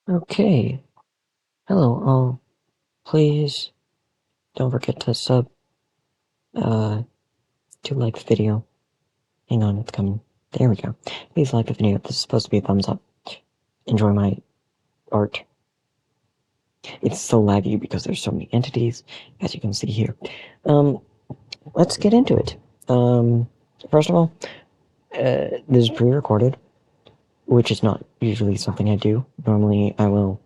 Okay. Hello. Please don't forget to uh, to like the video. Hang on, it's coming. There we go. Please like the video. This is supposed to be a thumbs up. Enjoy my art. It's so laggy because there's so many entities, as you can see here. Let's get into it. First of all, this is pre-recorded, which is not usually something I do. Normally, I will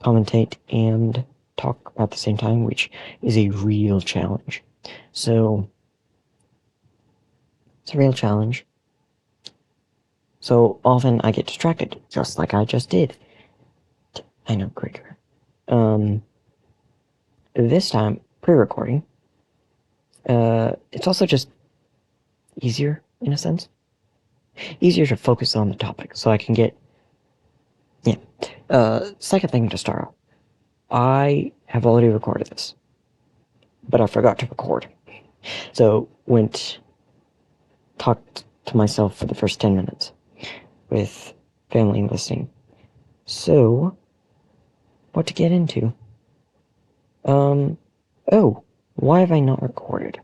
commentate and talk at the same time, which is a real challenge. So, it's a real challenge. So often I get distracted, just like I just did. I know, Gregor. This time, pre-recording, it's also just easier, in a sense. Easier to focus on the topic, so I can get, yeah. Second thing to start off. I have already recorded this, but I forgot to record. So, talked to myself for the first 10 minutes, with family listening. So, what to get into? Oh, why have I not recorded?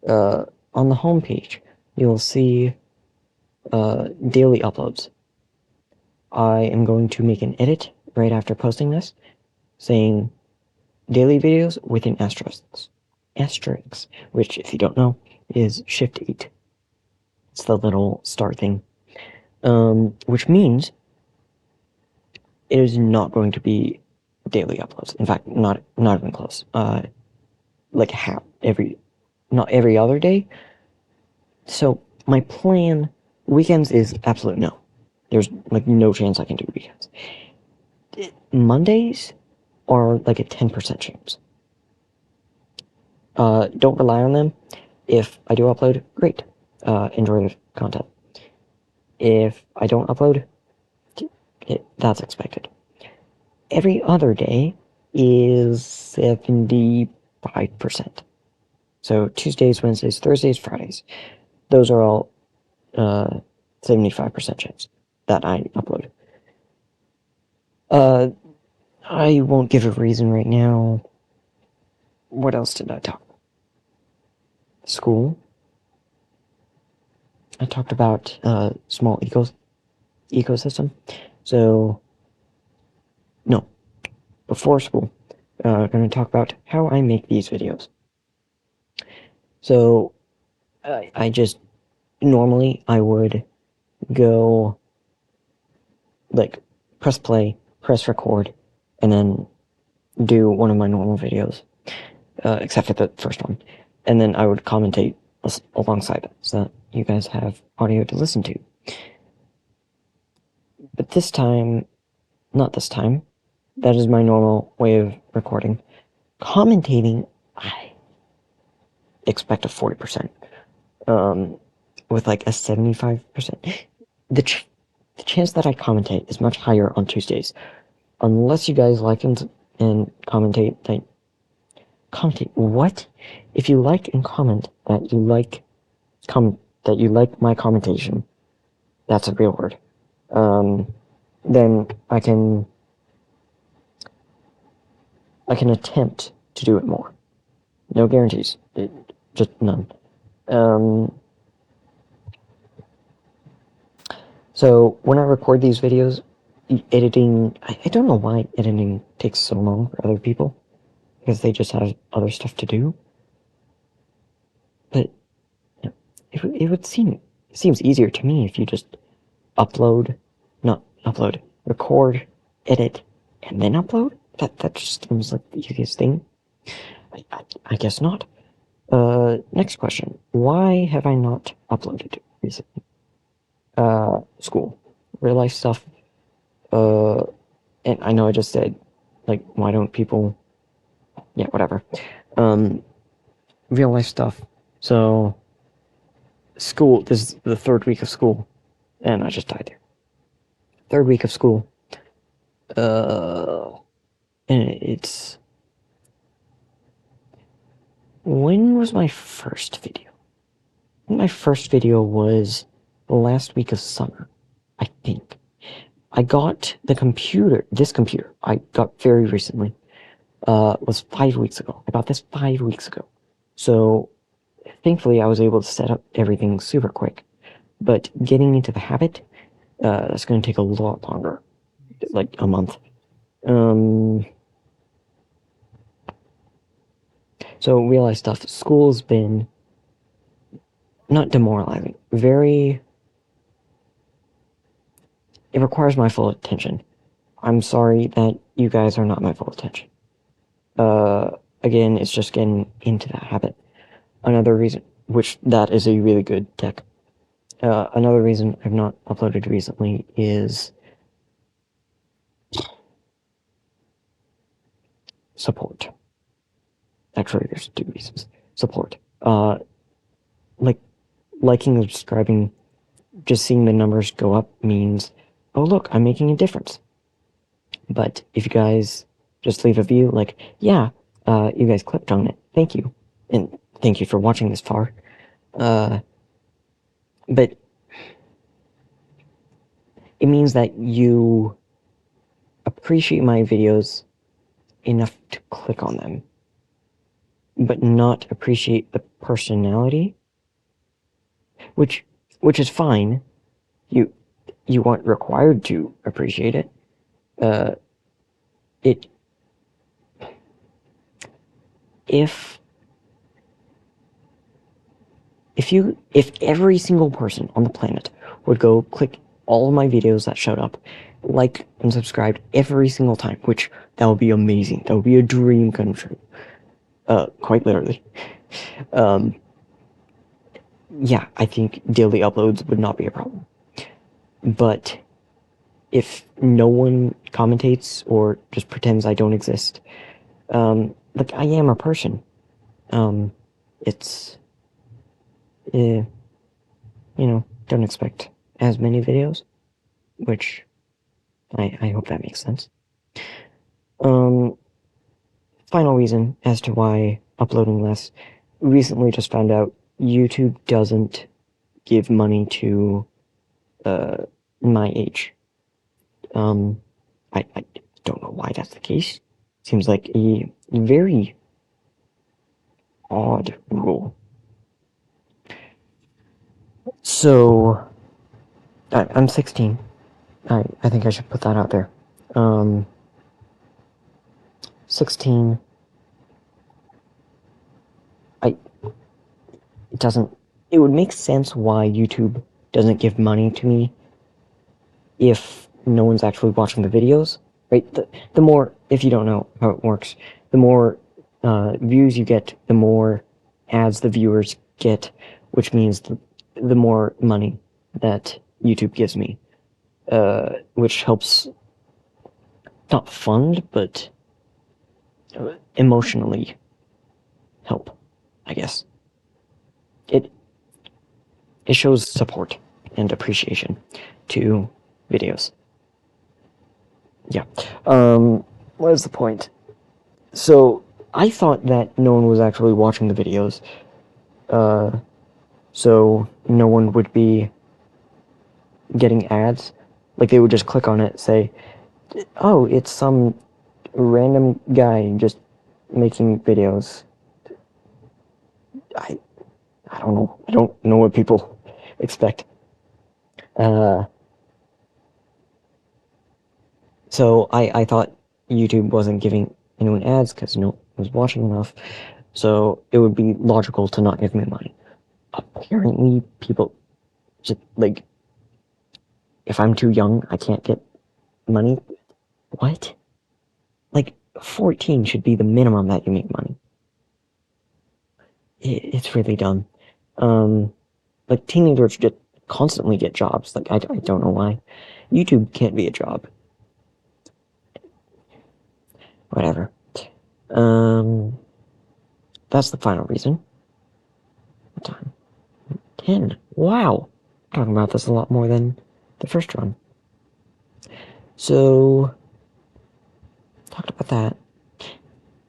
On the homepage, you'll see, daily uploads. I am going to make an edit right after posting this, saying daily videos with an asterisk. Asterisk, which, if you don't know, is Shift 8. It's the little star thing. Which means it is not going to be daily uploads. In fact, not even close. Like not every other day. So my plan, weekends is absolute no. There's like no chance I can do weekends. Mondays are like a 10% chance. Don't rely on them. If I do upload, great. Enjoy the content. If I don't upload, that's expected. Every other day is 75%. So Tuesdays, Wednesdays, Thursdays, Fridays. Those are all 75% chance that I upload. I won't give a reason right now. What else did I talk about? School. I talked about small ecosystem. So, no, before school, I'm going to talk about how I make these videos. So, I just, normally I would go, like, press play, press record, and then do one of my normal videos, except for the first one. And then I would commentate alongside that, so that you guys have audio to listen to. But this time, not this time, that is my normal way of recording. Commentating, I expect a 40%. With like a 75%. The chance that I commentate is much higher on Tuesdays. Unless you guys like and commentate, commentate what? If you like and comment that you like my commentation, that's a real word. Then I can attempt to do it more. No guarantees. Just none. So when I record these videos, editing, I don't know why editing takes so long for other people, because they just have other stuff to do. But it seems easier to me if you just record, edit, and then upload. That just seems like the easiest thing. I guess not. Next question. Why have I not uploaded recently? School. Real life stuff. And I know I just said, like, why don't people... Yeah, whatever. Real life stuff. So, school, this is the third week of school, and I just died there. Third week of school. And it's... When was my first video? My first video was the last week of summer, I think. I got this computer I got very recently, was 5 weeks ago. I got this 5 weeks ago. So, thankfully I was able to set up everything super quick. But getting into the habit, that's going to take a lot longer. Like a month. So real-life stuff. School's been not demoralizing. It requires my full attention. I'm sorry that you guys are not my full attention. Again, it's just getting into that habit. Another reason, which that is a really good tech. Another reason I've not uploaded recently is support. Actually, there's 2 reasons. Support. Like, liking and subscribing, just seeing the numbers go up means, oh look, I'm making a difference. But if you guys just leave a view, like, yeah, you guys clicked on it, thank you. And thank you for watching this far. But it means that you appreciate my videos enough to click on them, but not appreciate the personality, which is fine. You aren't required to appreciate it. If every single person on the planet would go click all of my videos that showed up, like and subscribed every single time, which that would be amazing. That would be a dream come true. Quite literally. Yeah, I think daily uploads would not be a problem. But if no one commentates or just pretends I don't exist, like, I am a person. It's, don't expect as many videos, which I hope that makes sense. Final reason as to why uploading less. Recently just found out YouTube doesn't give money to, my age. I don't know why that's the case. Seems like a very odd rule. So, I'm 16. I think I should put that out there. 16. It would make sense why YouTube doesn't give money to me if no one's actually watching the videos, right? The more, if you don't know how it works, the more views you get, the more ads the viewers get, which means the more money that YouTube gives me, which helps not fund, but emotionally help, I guess. It shows support and appreciation to videos. Yeah. What is the point? So, I thought that no one was actually watching the videos, so no one would be getting ads. Like, they would just click on it, say, oh, it's some random guy just making videos. I don't know. I don't know what people expect. So I thought YouTube wasn't giving anyone ads because no one was watching enough, so it would be logical to not give me money. Apparently, people just, like, if I'm too young, I can't get money? What? Like, 14 should be the minimum that you make money. It's really dumb. Like, teenagers just constantly get jobs. Like, I don't know why. YouTube can't be a job. Whatever. That's the final reason. What time? 10. Wow! I'm talking about this a lot more than the first one. So, talked about that.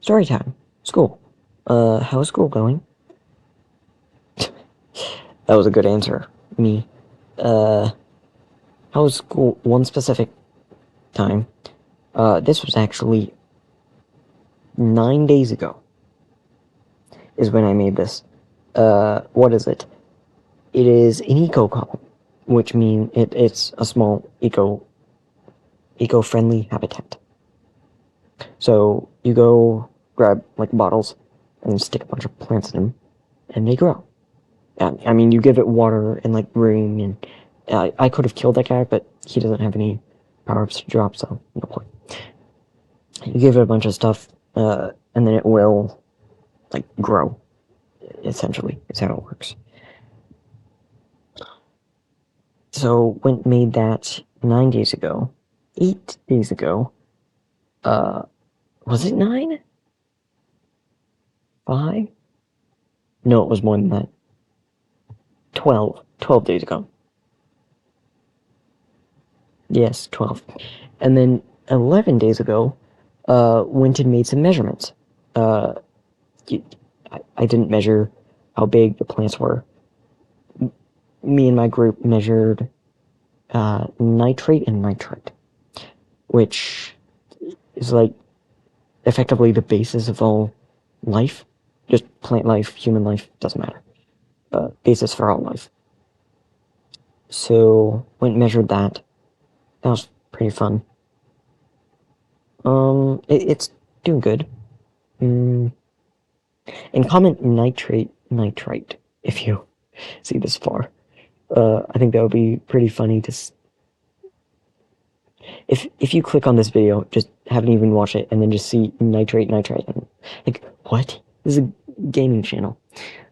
Story time. School. How's school going? That was a good answer. Me. How's school? One specific time. This was actually 9 days ago is when I made this. What is it? It is an eco colony, which means it's a small eco-friendly habitat. So you go grab like bottles and stick a bunch of plants in them, and they grow. I mean, you give it water and like room, and I could have killed that guy, but he doesn't have any power-ups to drop, so no point. You give it a bunch of stuff, and then it will like grow. Essentially, is how it works. So when made that 9 days ago, 8 days ago. Was it 9? 5? No, it was more than that. 12. 12 days ago. Yes, 12. And then 11 days ago, went and made some measurements. I didn't measure how big the plants were. Me and my group measured nitrate and nitrite, which is like effectively the basis of all life. Just plant life, human life, doesn't matter. Basis for all life. So, went and measured that. That was pretty fun. It's doing good. And comment nitrite if you see this far. I think that would be pretty funny to. If you click on this video, just haven't even watched it, and then just see nitrate, and like, what? This is a gaming channel.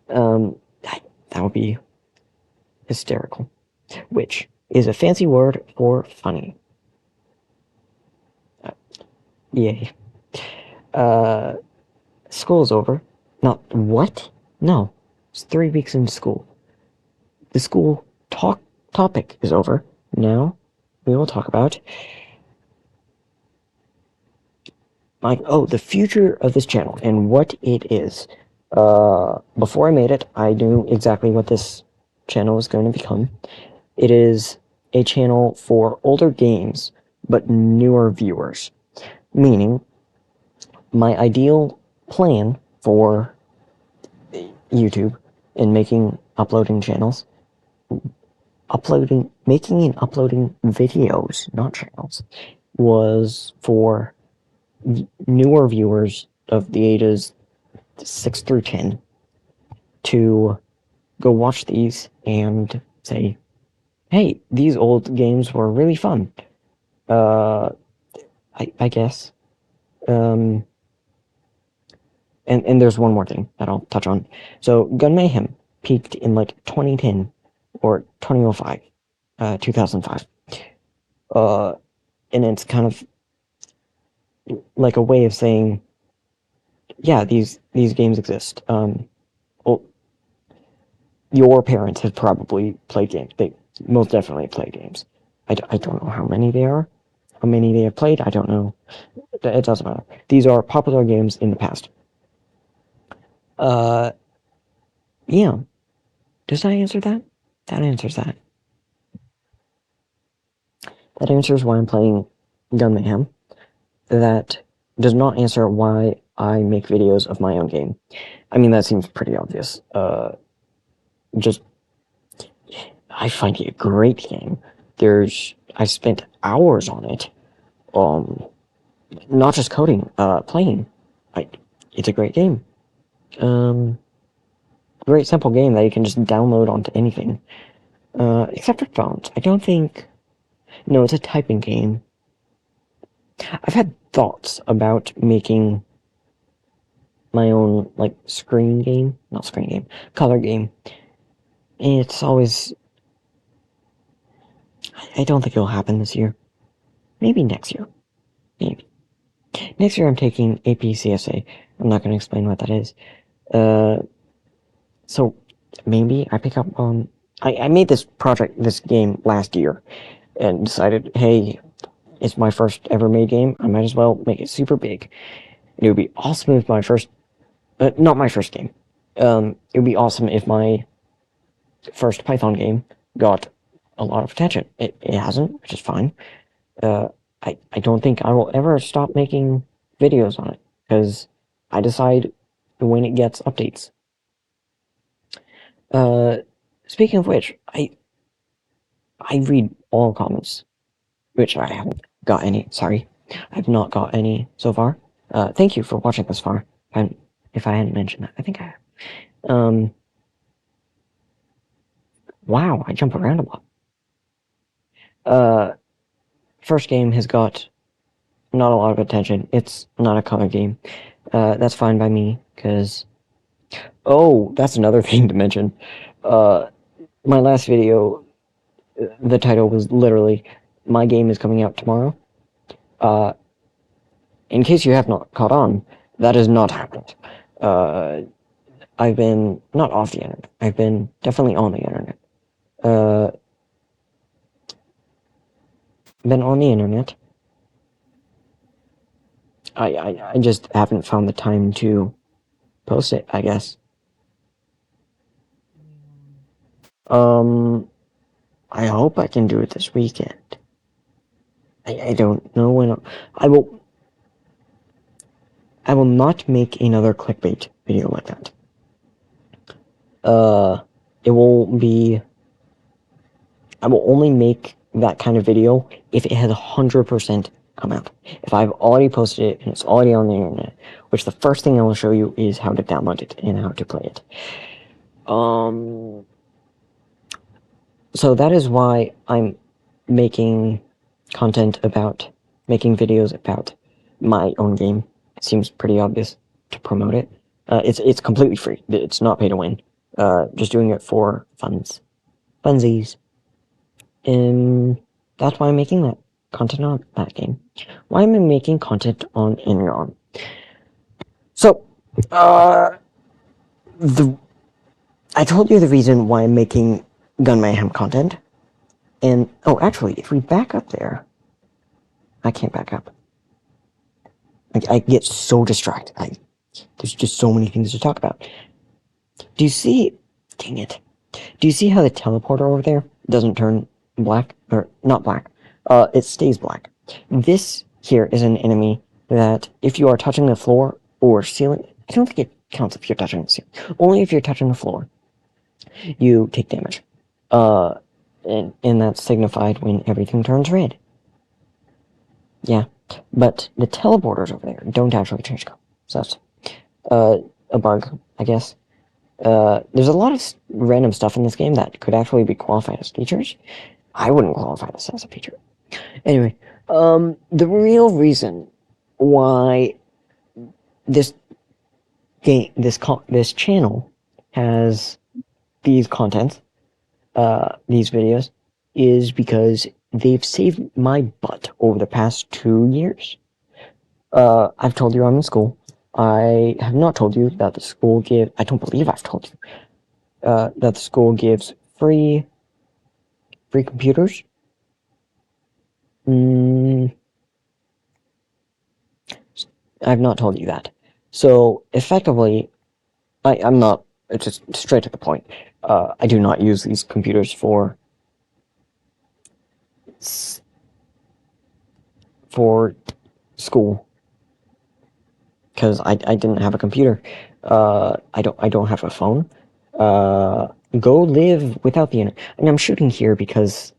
That would be hysterical. Which is a fancy word for funny. Yay. School's over. Not what? No. It's 3 weeks into school. The school topic is over. Now, we will talk about the future of this channel and what it is. Before I made it, I knew exactly what this channel was going to become. It is a channel for older games, but newer viewers. Meaning, my ideal plan for YouTube and uploading channels, making and uploading videos, not channels, was for newer viewers of the ages 6 through 10 to go watch these and say, hey, these old games were really fun. I guess. And there's one more thing that I'll touch on. So Gun Mayhem peaked in like 2010 or 2005, 2005. And it's kind of like a way of saying, yeah, these games exist. Well, your parents have probably played games. They most definitely play games. I don't know how many they are. How many they have played, I don't know. It doesn't matter. These are popular games in the past. Yeah. Does that answer that? That answers that. That answers why I'm playing Gun Mayhem. That does not answer why I make videos of my own game. I mean, that seems pretty obvious. I find it a great game. I spent hours on it. Not just coding, playing. It's a great game. Great simple game that you can just download onto anything. Except for phones. I don't think... No, it's a typing game. I've had thoughts about making my own, like, color game. It's always... I don't think it'll happen this year. Maybe next year. Maybe. Next year I'm taking APCSA. I'm not going to explain what that is. So maybe I pick up on... I made this game last year, and decided, hey, it's my first ever made game. I might as well make it super big. And it would be awesome if my first... not my first game. It would be awesome if my first Python game got a lot of attention. It hasn't, which is fine. I don't think I will ever stop making videos on it, because I decide when it gets updates. Speaking of which, I read all comments, which I haven't got any. Sorry, I've not got any so far. Thank you for watching this far. If I hadn't mentioned that, I think I have. Wow, I jump around a lot. First game has got not a lot of attention. It's not a color game. That's fine by me, because... Oh, that's another thing to mention. My last video, the title was literally, "My game is coming out tomorrow." In case you have not caught on, that has not happened. I've been, not off the internet, I've been definitely on the internet. Been on the internet. I just haven't found the time to post it, I guess. I hope I can do it this weekend. I don't know when I will not make another clickbait video like that. It will be... I will only make that kind of video if it has 100% come out. If I've already posted it and it's already on the internet, which the first thing I will show you is how to download it and how to play it. So that is why I'm making content about, making videos about my own game. It seems pretty obvious to promote it. It's completely free. It's not pay to win. Just doing it for funsies. And that's why I'm making that content on that game. Why am I making content on Enron? So, I told you the reason why I'm making Gun Mayhem content. And, oh, actually, if we back up there... I can't back up. I get so distracted. There's just so many things to talk about. Do you see... Dang it. Do you see how the teleporter over there doesn't turn black? Or, not black. It stays black. This here is an enemy that, if you are touching the floor or ceiling... I don't think it counts if you're touching the ceiling. Only if you're touching the floor, you take damage. And that's signified when everything turns red. Yeah. But the teleporters over there don't actually change color. So that's a bug, I guess. There's a lot of random stuff in this game that could actually be qualified as features. I wouldn't qualify this as a feature. Anyway, the real reason why this game, this channel has these contents, these videos, is because they've saved my butt over the past 2 years. I've told you I'm in school. I have not told you that the school I don't believe I've told you, that the school gives free computers. I've not told you that. So, effectively, I'm not, it's just straight to the point. I do not use these computers for school, because I didn't have a computer. I don't have a phone. Go live without the internet. And I'm shooting here because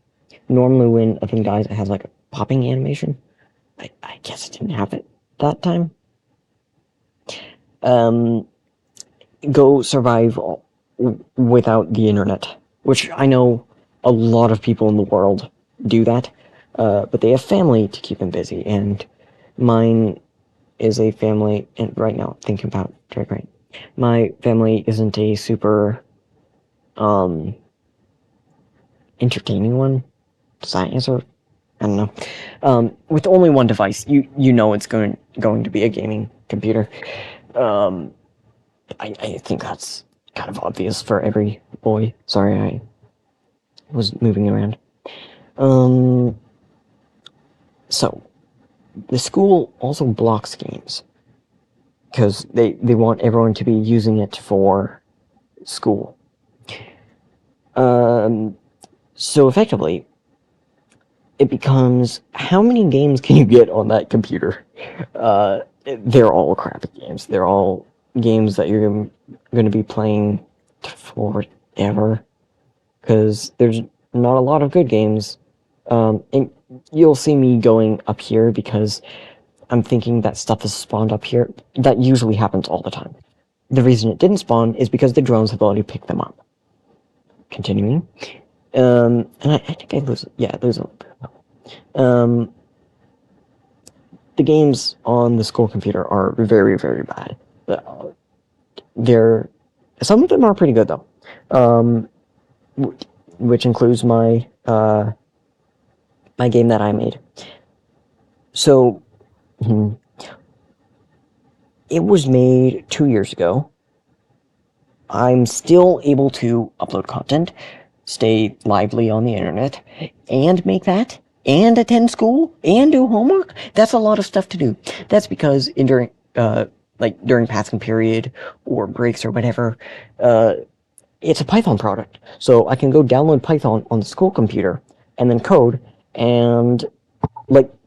normally when a thing dies, it has like a popping animation. I guess it didn't have it that time. Go survive without the internet, which I know a lot of people in the world do that, but they have family to keep them busy, and mine is a family, and right now, thinking about it, right, my family isn't a super, entertaining one. Does that answer? I don't know. With only one device, you know it's going to be a gaming computer. I think that's kind of obvious for every boy. Sorry, I was moving around. So, the school also blocks games, because they want everyone to be using it for school. So effectively, it becomes, how many games can you get on that computer? They're all crappy games. They're all games that you're going to be playing forever, because there's not a lot of good games. And you'll see me going up here because I'm thinking that stuff is spawned up here. That usually happens all the time. The reason it didn't spawn is because the drones have already picked them up. Continuing. And I think I lose a little bit. The games on the school computer are very, very bad. Some of them are pretty good though. Which includes my my game that I made. So, it was made 2 years ago. I'm still able to upload content, stay lively on the internet, and make that, and attend school, and do homework. That's a lot of stuff to do. That's because during passing period or breaks or whatever, it's a Python product. So I can go download Python on the school computer and then code and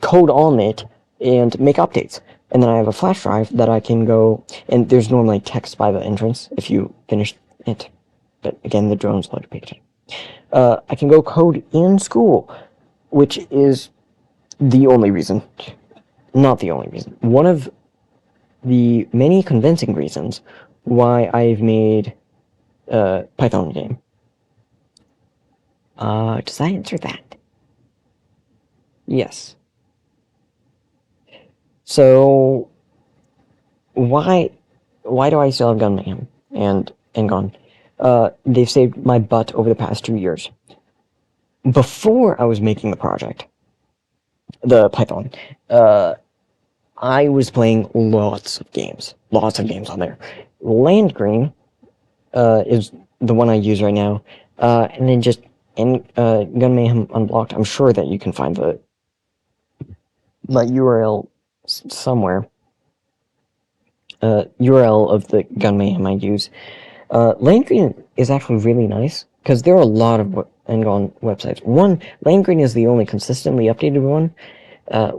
code on it and make updates. And then I have a flash drive that I can go, and there's normally text by the entrance if you finish it. But again, the drone's like to pay attention. I can go code in school, which is the only reason. Not the only reason. One of the many convincing reasons why I've made a Python game. Does that answer that? Yes. So, why do I still have Gun Mayhem and Gone? They've saved my butt over the past 2 years. Before I was making the project, the Python, I was playing lots of games on there. Land Green is the one I use right now, and then just Gun Mayhem Unblocked. I'm sure that you can find my URL somewhere. URL of the Gun Mayhem I use. Land Green is actually really nice because there are a lot of Ngon websites. One, Land Green is the only consistently updated one,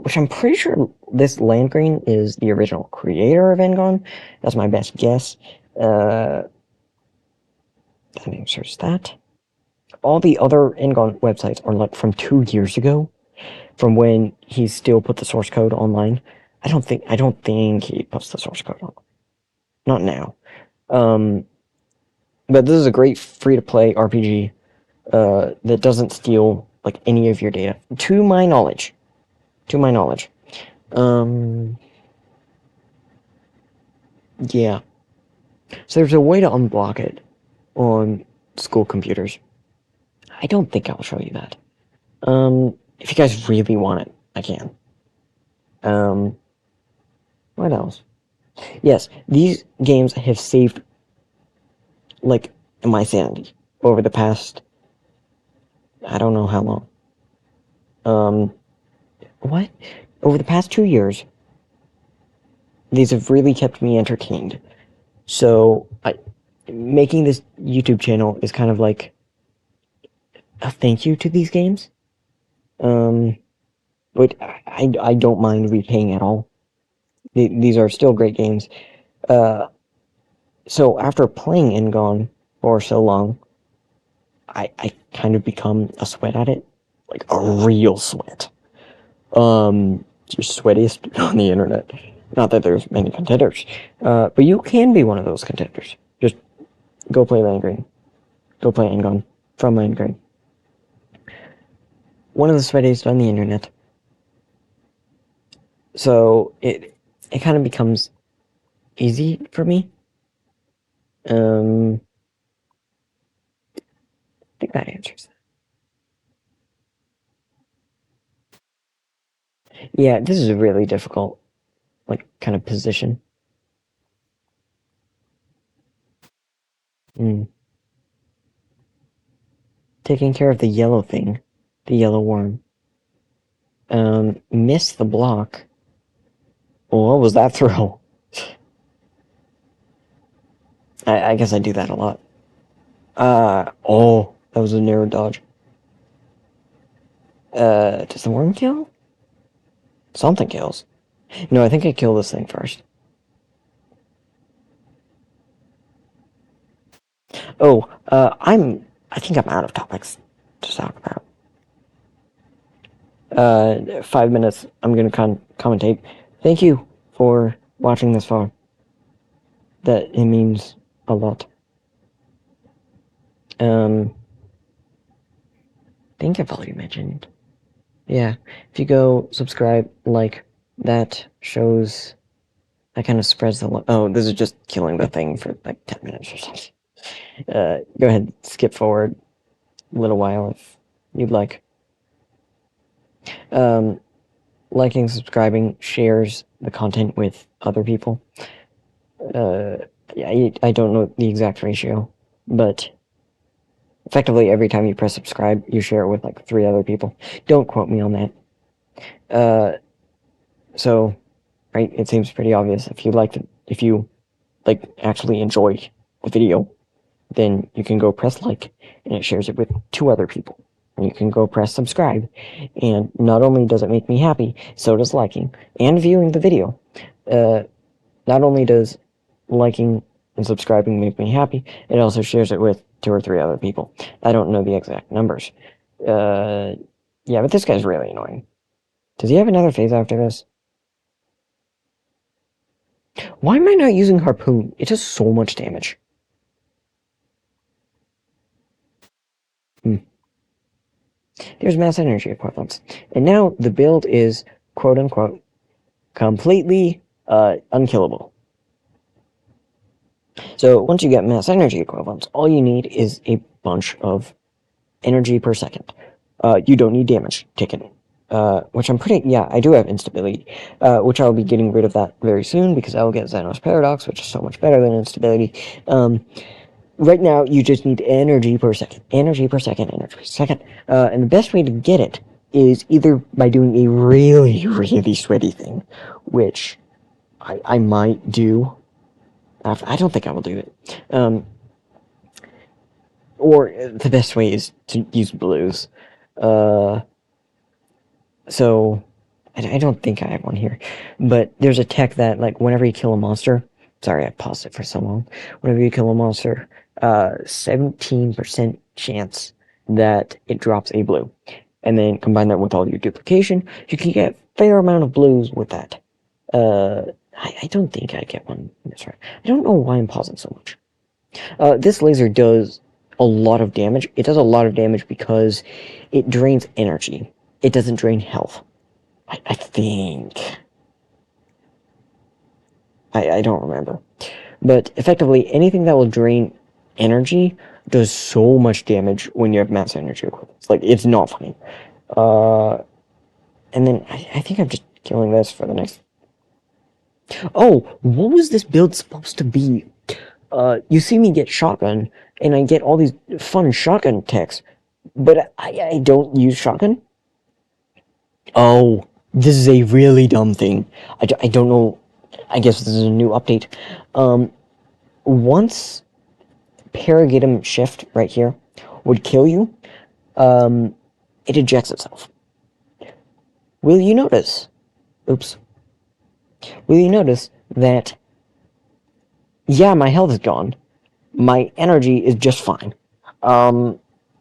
which I'm pretty sure this Land Green is the original creator of Ngon. That's my best guess. Let me search that. All the other Ngon websites are like from 2 years ago, from when he still put the source code online. I don't think he puts the source code on. Not now. But this is a great free-to-play RPG that doesn't steal like any of your data, to my knowledge. Yeah. So there's a way to unblock it on school computers. I don't think I'll show you that. If you guys really want it, I can. What else? Yes, these games have saved like my sanity over the past, I don't know how long. What? Over the past 2 years, these have really kept me entertained. So, making this YouTube channel is kind of like a thank you to these games. But I don't mind repaying at all. These are still great games. So after playing Ngon for so long, I kind of become a sweat at it. Like a real sweat. Just sweatiest on the internet. Not that there's many contenders. But you can be one of those contenders. Just go play Land Green. Go play Ngon from Land Green. One of the sweatiest on the internet. So it kind of becomes easy for me. I think that answers that. Yeah, this is a really difficult, like, kind of position. Taking care of the yellow thing. The yellow worm. Miss the block. Well, what was that throw? I guess I do that a lot. Oh, that was a narrow dodge. Does the worm kill? Something kills. No, I think I kill this thing first. Oh, I think I'm out of topics to talk about. 5 minutes, I'm gonna commentate. Thank you for watching this far. It means a lot. I think I've already mentioned. Yeah, if you go subscribe, like, that shows, that kind of spreads the oh, this is just killing the thing for like 10 minutes or something. Go ahead, skip forward a little while if you'd like. Liking, subscribing, shares the content with other people. Yeah, I don't know the exact ratio, but effectively every time you press subscribe, you share it with like 3 other people. Don't quote me on that. So, right, it seems pretty obvious. If you actually enjoy the video, then you can go press like, and it shares it with 2 other people. And you can go press subscribe, and not only does it make me happy, so does liking and viewing the video. Not only does liking and subscribing make me happy, it also shares it with 2 or 3 other people. I don't know the exact numbers. Yeah, but this guy's really annoying. Does he have another phase after this? Why am I not using Harpoon? It does so much damage. There's mass energy equivalents. And now the build is, quote-unquote, completely unkillable. So once you get mass energy equivalents, all you need is a bunch of energy per second. You don't need damage ticket. Which I'm pretty, yeah, I do have instability, which I'll be getting rid of that very soon because I'll get Xenos Paradox, which is so much better than instability. Right now, you just need energy per second, energy per second, energy per second. And the best way to get it is either by doing a really, really sweaty thing, which I might do. I don't think I will do it. Or the best way is to use blues. So, I don't think I have one here. But there's a tech that, like, whenever you kill a monster... Sorry, I paused it for so long. Whenever you kill a monster, 17% chance that it drops a blue. And then combine that with all your duplication, you can get a fair amount of blues with that. I don't think I get one. That's right. I don't know why I'm pausing so much. This laser does a lot of damage. It does a lot of damage because it drains energy. It doesn't drain health. I think. I don't remember. But effectively, anything that will drain energy does so much damage when you have mass energy equivalents. Like, it's not funny. And then I think I'm just killing this for the next... Oh, what was this build supposed to be? You see me get shotgun, and I get all these fun shotgun techs, but I don't use shotgun? Oh, this is a really dumb thing. I don't know. I guess this is a new update. Once Paradigm Shift right here would kill you, it ejects itself. Will you notice? Oops. Will you notice that, yeah, my health is gone. My energy is just fine.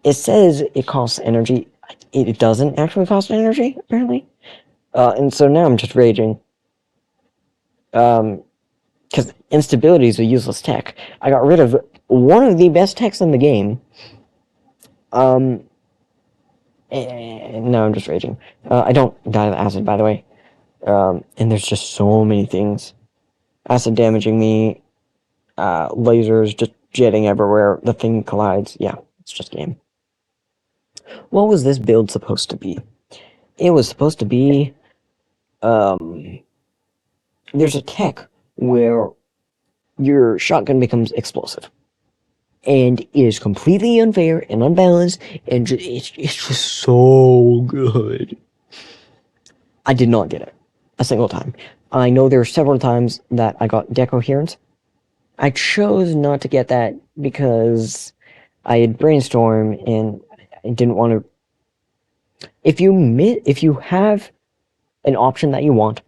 It says it costs energy. It doesn't actually cost energy, apparently. And so now I'm just raging. Because instability is a useless tech. I got rid of one of the best techs in the game. And now I'm just raging. I don't die of acid, by the way. And there's just so many things. Acid damaging me. Lasers just jetting everywhere. The thing collides. Yeah, it's just game. What was this build supposed to be? It was supposed to be... there's a tech where your shotgun becomes explosive. And it is completely unfair and unbalanced, and it's just so good. I did not get it a single time. I know there were several times that I got decoherence. I chose not to get that because I had brainstormed and I didn't want to... If you have an option that you want,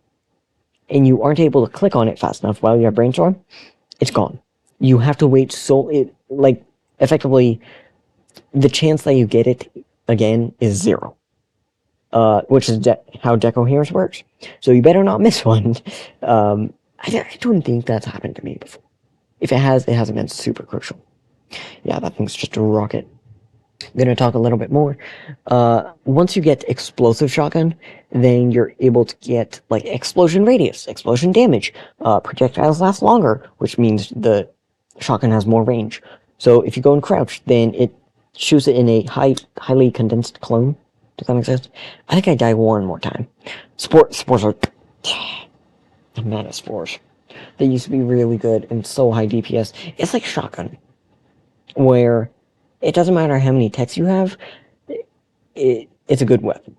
and you aren't able to click on it fast enough while you have brainstorm, it's gone. You have to wait effectively, the chance that you get it again is zero. Which is how decoherence works. So you better not miss one. I don't think that's happened to me before. If it has, it hasn't been super crucial. Yeah, that thing's just a rocket. I'm gonna talk a little bit more. Once you get explosive shotgun, then you're able to get like explosion radius, explosion damage. Projectiles last longer, which means the shotgun has more range. So if you go in crouch, then it shoots it in a highly condensed clone. Does that make sense? I think I die one more time. Spores are. I'm mad at spores. They used to be really good and so high DPS. It's like shotgun, where it doesn't matter how many techs you have, it's a good weapon.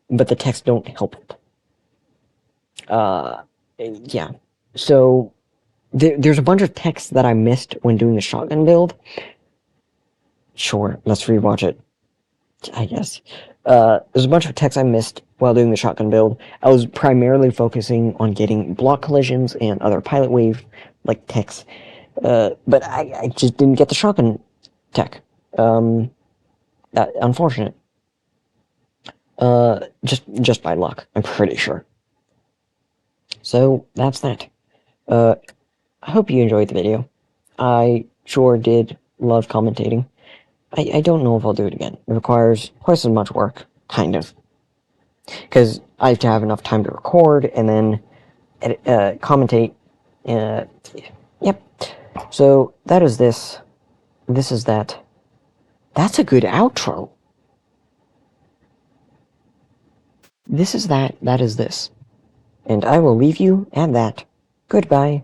But the techs don't help it. Yeah. So, there's a bunch of techs that I missed when doing the shotgun build. Sure, let's rewatch it, I guess. There's a bunch of techs I missed while doing the shotgun build. I was primarily focusing on getting block collisions and other pilot wave, like, techs. But I just didn't get the shotgun tech. Unfortunate. Just by luck, I'm pretty sure. So, that's that. I hope you enjoyed the video. I sure did love commentating. I don't know if I'll do it again. It requires twice as much work, kind of. Because I have to have enough time to record and then commentate. Yep. So, that is this. This is that. That's a good outro. This is that. That is this. And I will leave you at that. Goodbye.